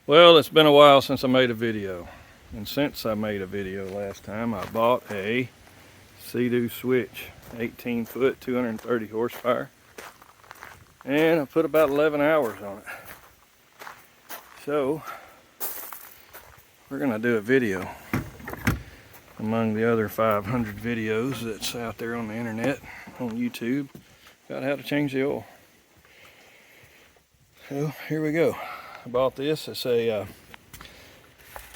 Well, it's been a while since I made a video. And since I made a video last time, I bought a SeaDoo Switch, 18 foot, 230 horsepower. And I put about 11 hours on it. So, we're gonna do a video among the other 500 videos that's out there on the internet, on YouTube, about how to change the oil. So, here we go. I bought this. It's a,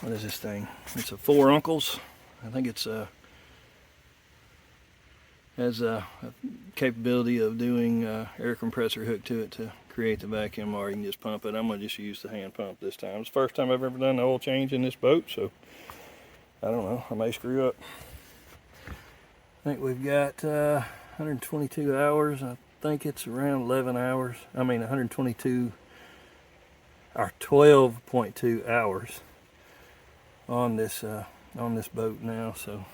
what is this thing? It's a Four Uncles. I think it's has a capability of doing air compressor hooked to it to create the vacuum, or you can just pump it. I'm going to just use the hand pump this time. It's the first time I've ever done the oil change in this boat, so I don't know. I may screw up. I think we've got 122 hours. I think it's around 11 hours. I mean 122 or 12.2 hours on this boat now. So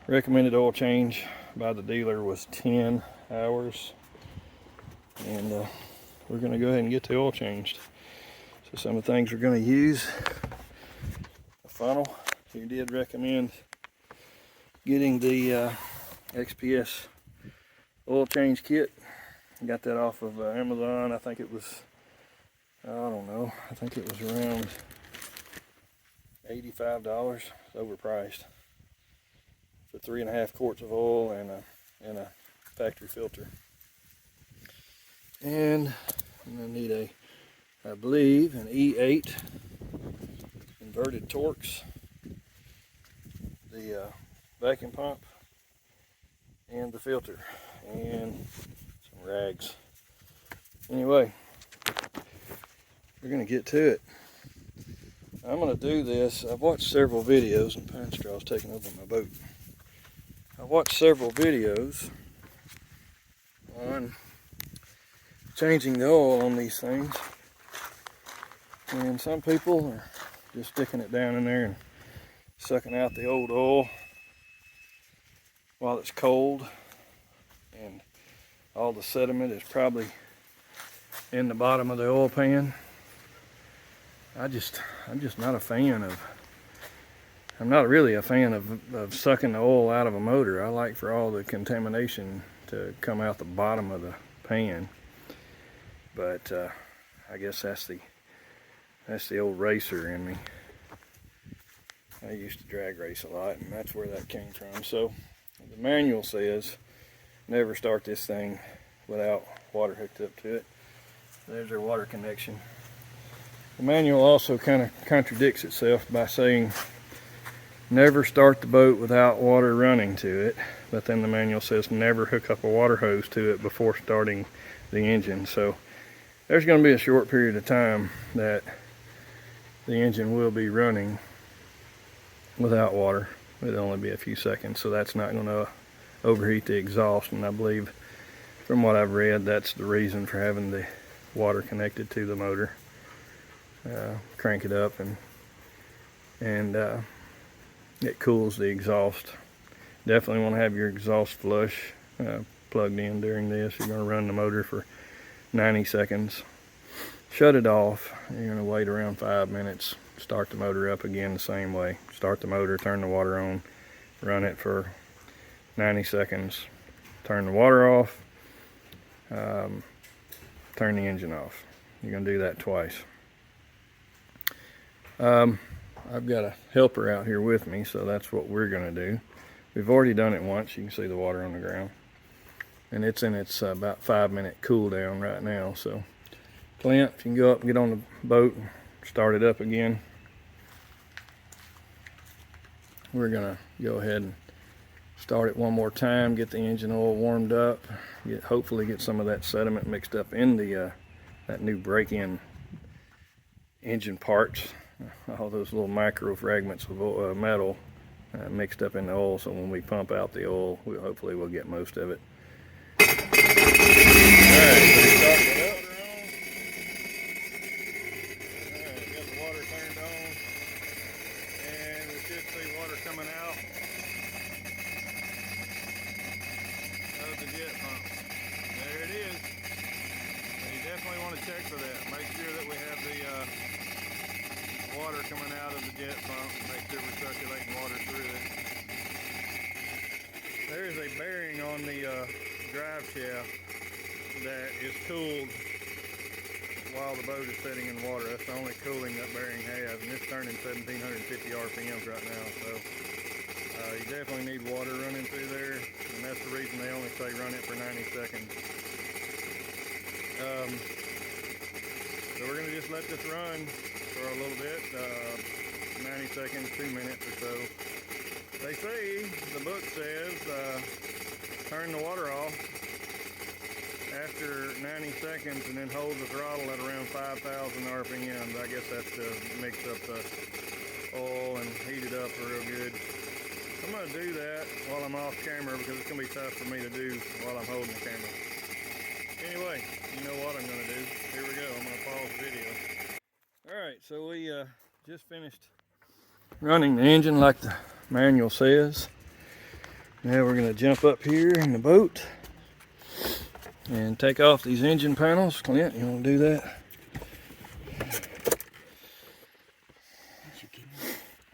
recommended oil change by the dealer was 10 hours, and we're going to go ahead and get the oil changed. So some of the things we're going to use: a funnel. He did recommend getting the XPS oil change kit. I got that off of Amazon. I think it was, I don't know, I think it was around $85. It's overpriced for 3.5 quarts of oil and a factory filter. And I'm gonna need I believe, an E8 inverted Torx, the vacuum pump, and the filter, and some rags. Anyway, we're gonna get to it. I'm gonna do this. I've watched several videos, and pine straw's taking over my boat. I've watched several videos on changing the oil on these things, and some people are just sticking it down in there and sucking out the old oil while it's cold, and all the sediment is probably in the bottom of the oil pan. I'm just not a fan of, I'm not really a fan of sucking the oil out of a motor. I like for all the contamination to come out the bottom of the pan. But I guess that's the old racer in me. I used to drag race a lot, and that's where that came from. So the manual says never start this thing without water hooked up to it. There's our water connection. The manual also kind of contradicts itself by saying never start the boat without water running to it, but then the manual says never hook up a water hose to it before starting the engine. So there's going to be a short period of time that the engine will be running without water. It'll only be a few seconds, so that's not going to overheat the exhaust, and I believe from what I've read that's the reason for having the water connected to the motor. Crank it up and it cools the exhaust. Definitely want to have your exhaust flush plugged in during this. You're going to run the motor for 90 seconds. Shut it off. You're going to wait around 5 minutes. Start the motor up again the same way. Start the motor, turn the water on, run it for 90 seconds. Turn the water off. Turn the engine off. You're going to do that twice. I've got a helper out here with me, so that's what we're going to do. We've already done it once. You can see the water on the ground, and it's in its about 5-minute cool down right now. So Clint, if you can go up and get on the boat and start it up again, we're going to go ahead and start it one more time, get the engine oil warmed up, hopefully get some of that sediment mixed up in the that new break-in engine parts. All those little micro fragments of metal mixed up in the oil, so when we pump out the oil, hopefully we'll get most of it. Alright, so we start the water on. Alright, got the water turned on, and we should see water coming out of the jet pump. There it is. So you definitely want to check for that. Make sure that we have the bearing on the drive shaft that is cooled while the boat is sitting in water. That's the only cooling that bearing has, and it's turning 1750 RPMs right now. So you definitely need water running through there, and that's the reason they only say run it for 90 seconds. So we're going to just let this run for a little bit, 90 seconds, 2 minutes or so. They say, the book says, turn the water off after 90 seconds and then hold the throttle at around 5,000 RPMs. I guess that's to mix up the oil and heat it up real good. I'm going to do that while I'm off camera because it's going to be tough for me to do while I'm holding the camera. Anyway, you know what I'm going to do. Here we go. I'm going to pause the video. Alright, so we just finished running the engine like the manual says. Now we're going to jump up here in the boat and take off these engine panels. Clint, you want to do that?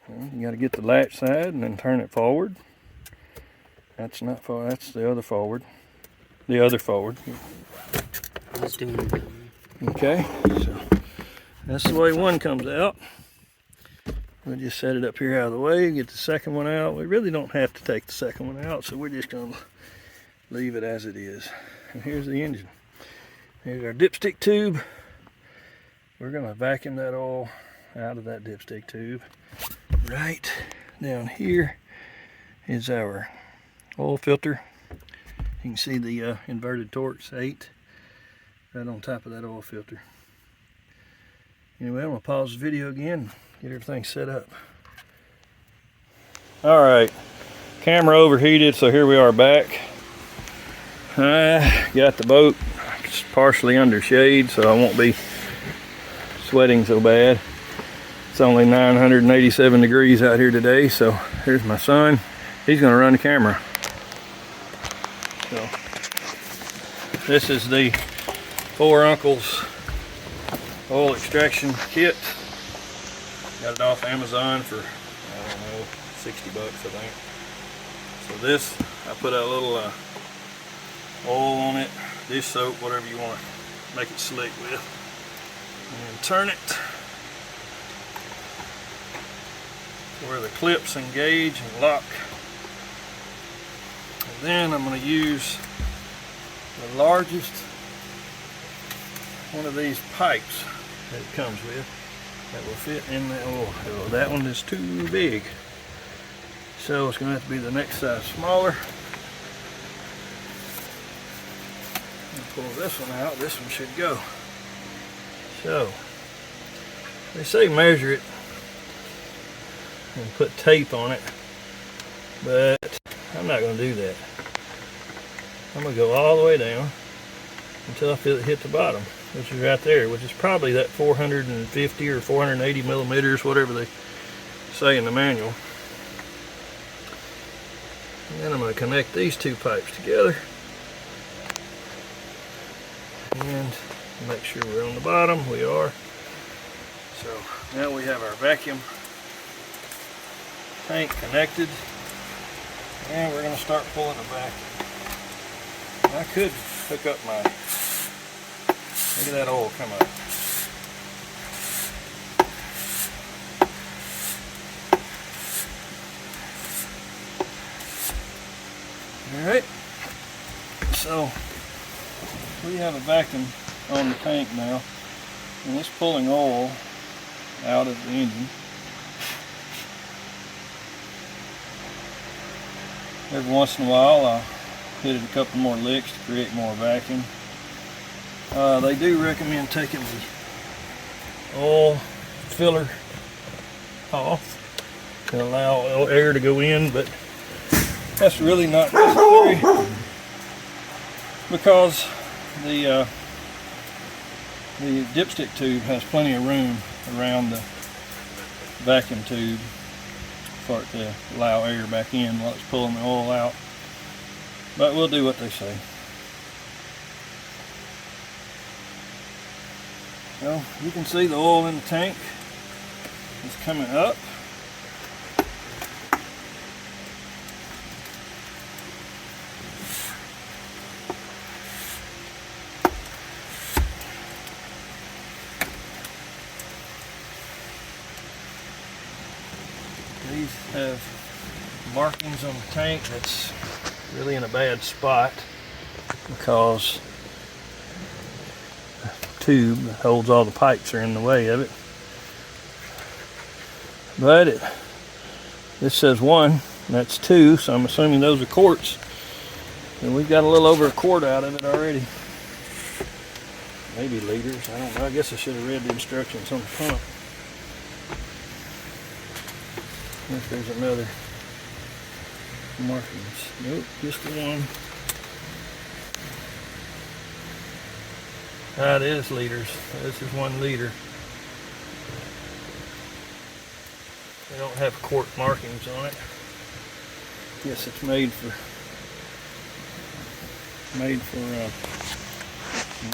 Well, you got to get the latch side and then turn it forward. That's not forward, that's the other forward. The other forward. Let's do it. Okay, so that's the way one comes out. We'll just set it up here out of the way, get the second one out. We really don't have to take the second one out, so we're just going to leave it as it is. And here's the engine. Here's our dipstick tube. We're going to vacuum that oil out of that dipstick tube. Right down here is our oil filter. You can see the inverted Torx 8 right on top of that oil filter. Anyway, I'm going to pause the video again, get everything set up. Alright, camera overheated, so here we are back. I got the boat partially under shade, so I won't be sweating so bad. It's only 987 degrees out here today, so here's my son. He's going to run the camera. So, this is the Four Uncles oil extraction kit. Got it off Amazon for, I don't know, 60 bucks I think. So this, I put a little oil on it, dish soap, whatever you want to make it slick with. And turn it to where the clips engage and lock. And then I'm going to use the largest one of these pipes that it comes with that will fit in the oil. So that one is too big, so it's going to have to be the next size smaller. Pull this one out, this one should go. So they say measure it and put tape on it, but I'm not going to do that. I'm going to go all the way down until I feel it hit the bottom, which is right there, which is probably that 450 or 480 millimeters, whatever they say in the manual. And then I'm going to connect these two pipes together and make sure we're on the bottom. We are. So now we have our vacuum tank connected, and we're going to start pulling the vacuum. I could hook up my, look at that oil come up. Alright, so we have a vacuum on the tank now, and it's pulling oil out of the engine. Every once in a while I'll hit it a couple more licks to create more vacuum. They do recommend taking the oil filler off to allow air to go in, but that's really not necessary because the dipstick tube has plenty of room around the vacuum tube for it to allow air back in while it's pulling the oil out. But we'll do what they say. So you can see the oil in the tank is coming up. have markings on the tank that's really in a bad spot because the tube that holds all the pipes are in the way of it. But this says 1, and that's 2, so I'm assuming those are quarts. And we've got a little over a quart out of it already. Maybe liters, I don't know. I guess I should have read the instructions on the pump. If there's another markings. Nope, just the one. That is liters. This is 1 liter. They don't have quart markings on it. Guess it's made for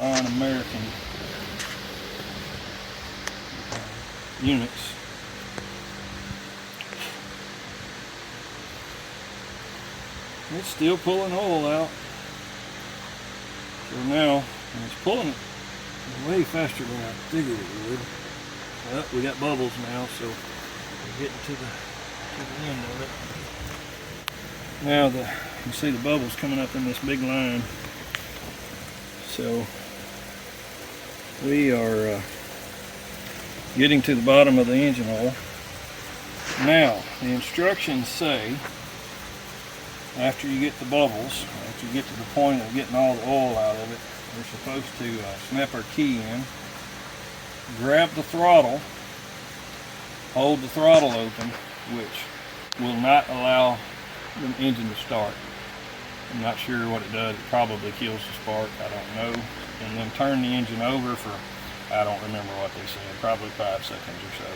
non-American units. It's still pulling oil out. So now, and it's pulling it way faster than I figured it would. Well, we got bubbles now, so we're getting to the end of it. Now you can see the bubbles coming up in this big line. So we are getting to the bottom of the engine oil. Now, the instructions say after you get the bubbles, after you get to the point of getting all the oil out of it, we're supposed to snap our key in, grab the throttle, hold the throttle open, which will not allow the engine to start. I'm not sure what it does. It probably kills the spark, I don't know. And then turn the engine over for, I don't remember what they said, probably 5 seconds or so.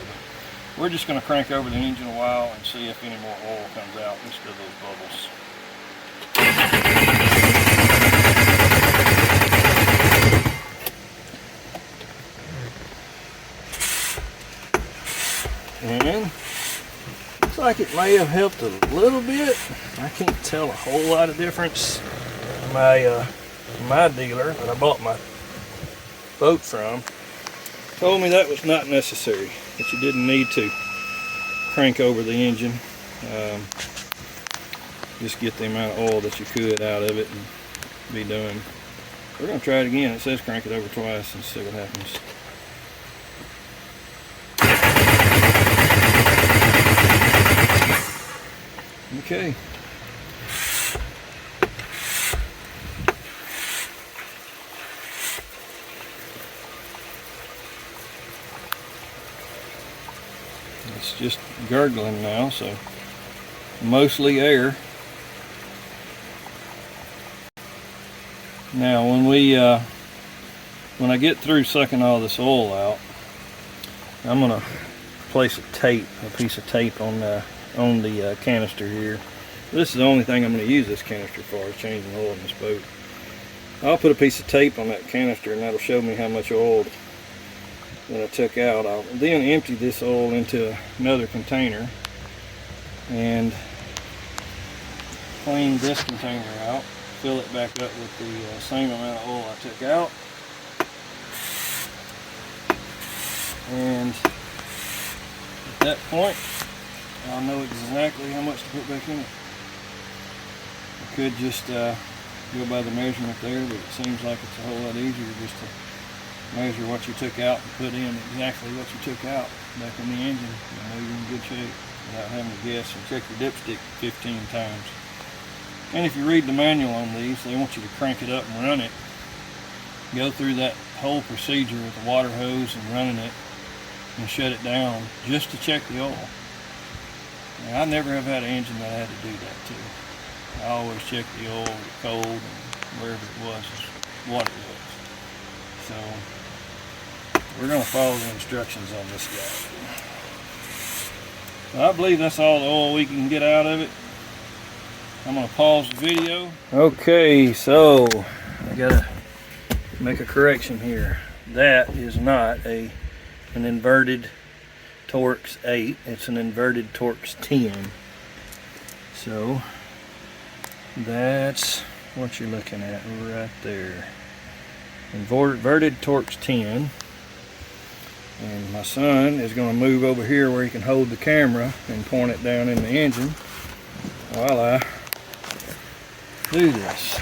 But we're just going to crank over the engine a while and see if any more oil comes out instead of those bubbles. And looks like it may have helped a little bit. I can't tell a whole lot of difference. My dealer that I bought my boat from told me that was not necessary, that you didn't need to crank over the engine. Just get the amount of oil that you could out of it and be done. We're going to try it again. It says crank it over twice and see what happens. Okay. It's just gurgling now, so mostly air. Now when I get through sucking all this oil out, I'm gonna place a piece of tape on the canister here. This is the only thing I'm going to use this canister for, is changing oil in this boat. I'll put a piece of tape on that canister and that'll show me how much oil that I took out. I'll then empty this oil into another container and clean this container out, fill it back up with the same amount of oil I took out, and at that point I'll know exactly how much to put back in it. I could just go by the measurement there, but it seems like it's a whole lot easier just to measure what you took out and put in exactly what you took out back in the engine. You know you're in good shape without having to guess and check your dipstick 15 times. And if you read the manual on these, they want you to crank it up and run it. Go through that whole procedure with the water hose and running it and shut it down just to check the oil. Now, I never have had an engine that I had to do that to. I always check the oil, the cold, and wherever it was is what it was. So we're going to follow the instructions on this guy. I believe that's all the oil we can get out of it. I'm going to pause the video. Okay, so I got to make a correction here. That is not an inverted Torx 8, it's an inverted Torx 10. So that's what you're looking at right there. Inverted Torx 10. And my son is going to move over here where he can hold the camera and point it down in the engine while I do this.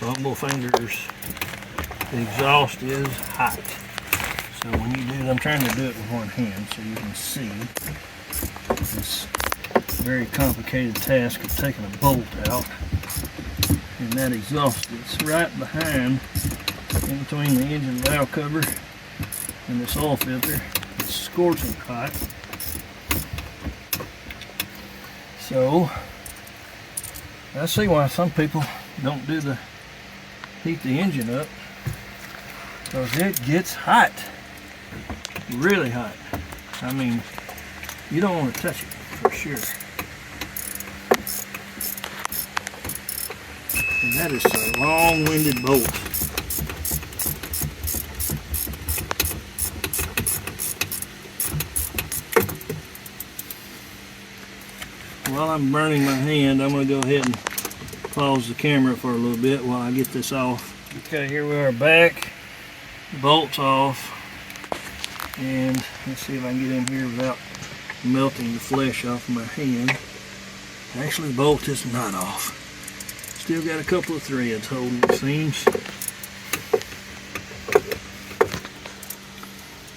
Bumble fingers, the exhaust is hot. So when you do it, I'm trying to do it with one hand so you can see this very complicated task of taking a bolt out. And that exhaust is right behind, in between the engine valve cover and this oil filter. It's scorching hot. So I see why some people don't do the heat the engine up, because it gets hot, really hot. I mean, you don't want to touch it for sure. And that is a long-winded bolt. While I'm burning my hand, I'm going to go ahead and pause the camera for a little bit while I get this off. Okay, here we are back. The bolt's off. And let's see if I can get in here without melting the flesh off my hand. Actually, the bolt is not off. Still got a couple of threads holding the seams.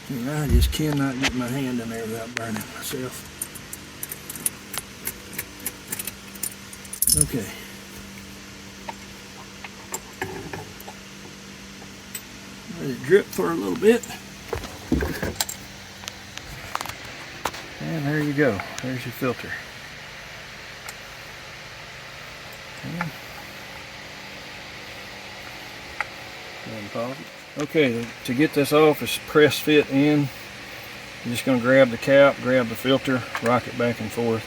And I just cannot get my hand in there without burning myself. Okay. Let it drip for a little bit. And there you go. There's your filter. Okay. Pause it. Okay, to get this off, it's press fit in. You're just going to grab the cap, grab the filter, rock it back and forth,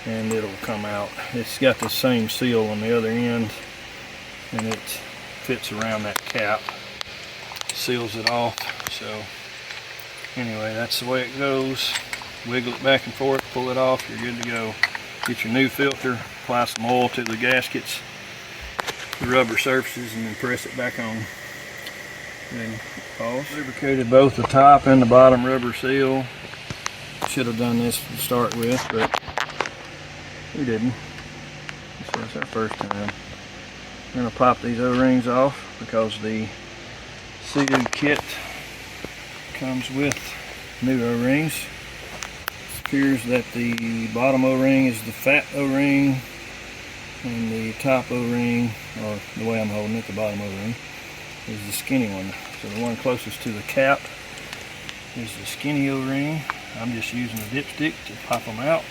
and it'll come out. It's got the same seal on the other end, and it fits around that cap, seals it off. So anyway, that's the way it goes. Wiggle it back and forth, pull it off, you're good to go. Get your new filter, apply some oil to the gaskets, the rubber surfaces, and then press it back on. Then pause. Lubricated both the top and the bottom rubber seal. Should have done this to start with, but we didn't. So it's our first time. We're going to pop these O-rings off because the SeaDoo kit comes with new O-rings. It appears that the bottom O-ring is the fat O-ring, and the top O-ring, or the way I'm holding it, the bottom O-ring, is the skinny one. So the one closest to the cap is the skinny O-ring. I'm just using a dipstick to pop them out,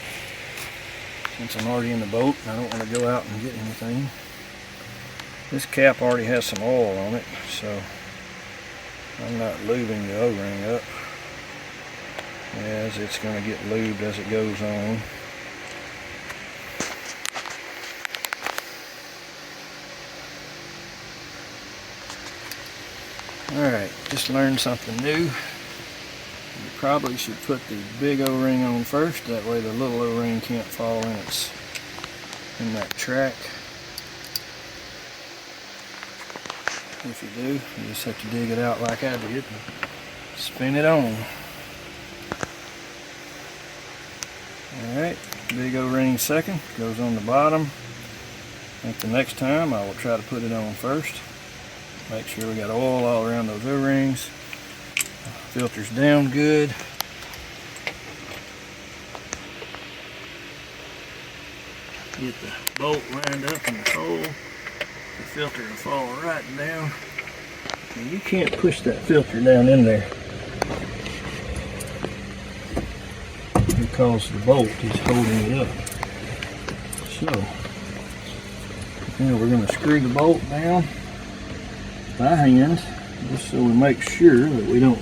since I'm already in the boat and I don't want to go out and get anything. This cap already has some oil on it, so I'm not lubing the O-ring up, as it's going to get lubed as it goes on. Alright, just learned something new. You probably should put the big O-ring on first, that way the little O-ring can't fall in that track. If you do, you just have to dig it out like I did and spin it on. Alright, big O-ring second, goes on the bottom. I think the next time I will try to put it on first. Make sure we got oil all around those O-rings. Filter's down good. Get the bolt lined up in the hole. The filter will fall right down. And you can't push that filter down in there because the bolt is holding it up. So, now we're going to screw the bolt down by hand, just so we make sure that we don't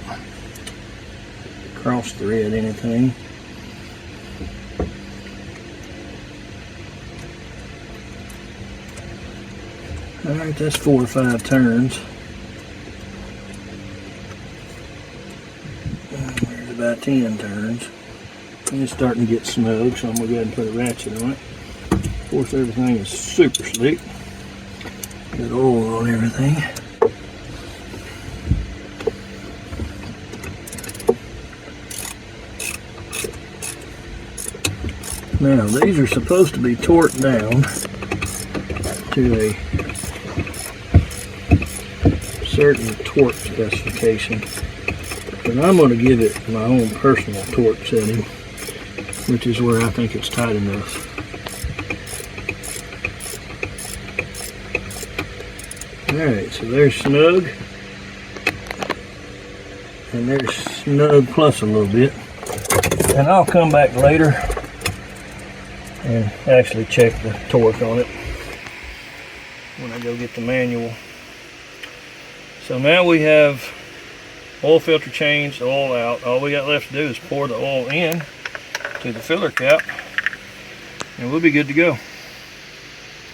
cross thread anything. Alright, that's 4 or 5 turns. There's about 10 turns. And it's starting to get snug, so I'm going to go ahead and put a ratchet on it. Of course, everything is super slick. Got oil on everything. Now, these are supposed to be torqued down to a certain torque specification, but I'm going to give it my own personal torque setting, which is where I think it's tight enough. Alright, so there's snug, and there's snug plus a little bit, and I'll come back later and actually check the torque on it when I go get the manual. So now we have oil filter changed, oil out. All we got left to do is pour the oil in to the filler cap and we'll be good to go.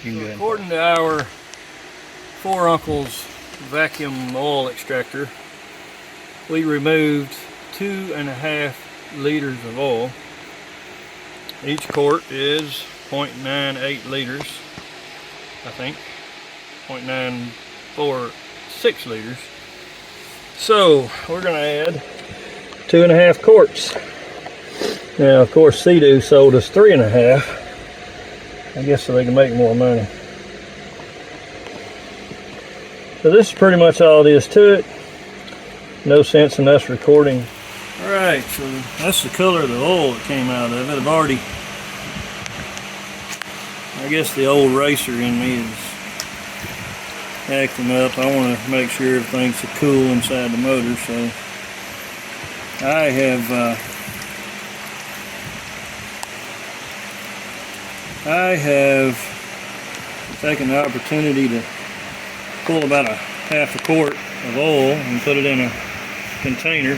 You can go ahead. According to our Four Uncles vacuum oil extractor, we removed 2.5 liters of oil. Each quart is 0.98 liters, I think, 0.946 liters. So we're going to add 2.5 quarts. Now, of course, SeaDoo sold us 3.5. I guess so they can make more money. So this is pretty much all it is to it. No sense in us recording. Alright, so that's the color of the oil that came out of it. I've already, I guess the old racer in me is acting up. I want to make sure everything's cool inside the motor, so I have taken the opportunity to pull about a half a quart of oil and put it in a container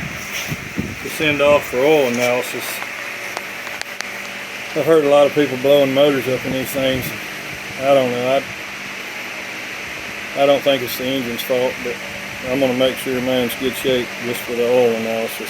to send off for oil analysis. I've heard a lot of people blowing motors up in these things. I don't know. I don't think it's the engine's fault, but I'm going to make sure mine's good shape just for the oil analysis.